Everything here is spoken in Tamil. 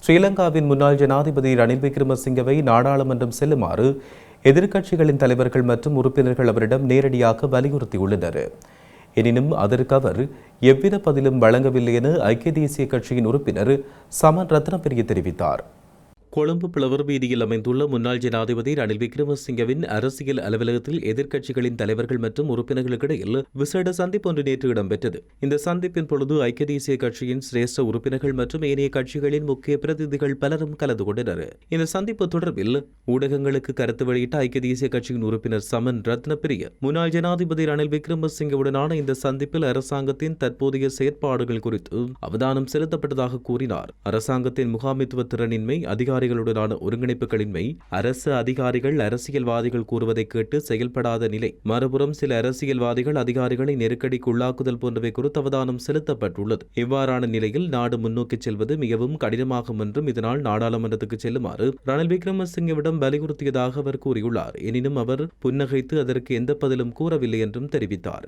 ஸ்ரீலங்காவின் முன்னாள் ஜனாதிபதி ரணில் விக்ரமசிங்கவை நாடாளுமன்றம் செல்லுமாறு எதிர்க்கட்சிகளின் தலைவர்கள் மற்றும் உறுப்பினர்கள் அவரிடம் நேரடியாக வலியுறுத்தியுள்ளனர். எனினும் அதற்கு அவர் எவ்வித பதிலும் வழங்கவில்லை என ஐக்கிய தேசிய கட்சியின் உறுப்பினர் சமன் ரத்னபிரிய தெரிவித்தார். கொழும்பு பிளவர் வீதியில் அமைந்துள்ள முன்னாள் ஜனாதிபதி ரணில் விக்ரமசிங்கவின் அரசியல் அலுவலகத்தில் எதிர்க்கட்சிகளின் தலைவர்கள் மற்றும் உறுப்பினர்களுக்கிடையில் விசேட சந்திப்பு ஒன்று நேற்று இடம்பெற்றது. இந்த சந்திப்பின் பொழுது ஐக்கிய தேசிய கட்சியின் சிரேஷ்ட உறுப்பினர்கள் மற்றும் ஏனைய கட்சிகளின் முக்கிய பிரதிநிதிகள் பலரும் கலந்து கொண்டனர். இந்த சந்திப்பு தொடர்பில் ஊடகங்களுக்கு கருத்து வெளியிட்ட ஐக்கிய தேசிய கட்சியின் உறுப்பினர் சமன் ரத்னபிரிய முன்னாள் ஜனாதிபதி ரணில் விக்ரமசிங்கவுடனான இந்த சந்திப்பில் அரசாங்கத்தின் தற்போதைய செயற்பாடுகள் குறித்து அவதானம் செலுத்தப்பட்டதாக கூறினார். அரசாங்கத்தின் முகாமைத்துவ திறனின்மை, அதிகாரிகளுடனான ஒருங்கிணைப்புகளின்மை, அரசு அதிகாரிகள் அரசியல்வாதிகள் கூறுவதை கேட்டு செயல்படாத நிலை, மறுபுறம் சில அரசியல்வாதிகள் அதிகாரிகளை நெருக்கடிக்கு உள்ளாக்குதல் போன்றவை குறித்து அவதானம் செலுத்தப்பட்டுள்ளது. இவ்வாறான நிலையில் நாடு முன்னோக்கி செல்வது மிகவும் கடினமாகும் என்றும் இதனால் நாடாளுமன்றத்துக்கு செல்லுமாறு ரணில் விக்ரமசிங்கவிடம் வலியுறுத்தியதாக அவர் கூறியுள்ளார். எனினும் அவர் புன்னகைத்து அதற்கு எந்த பதிலும் கூறவில்லை என்றும் தெரிவித்தார்.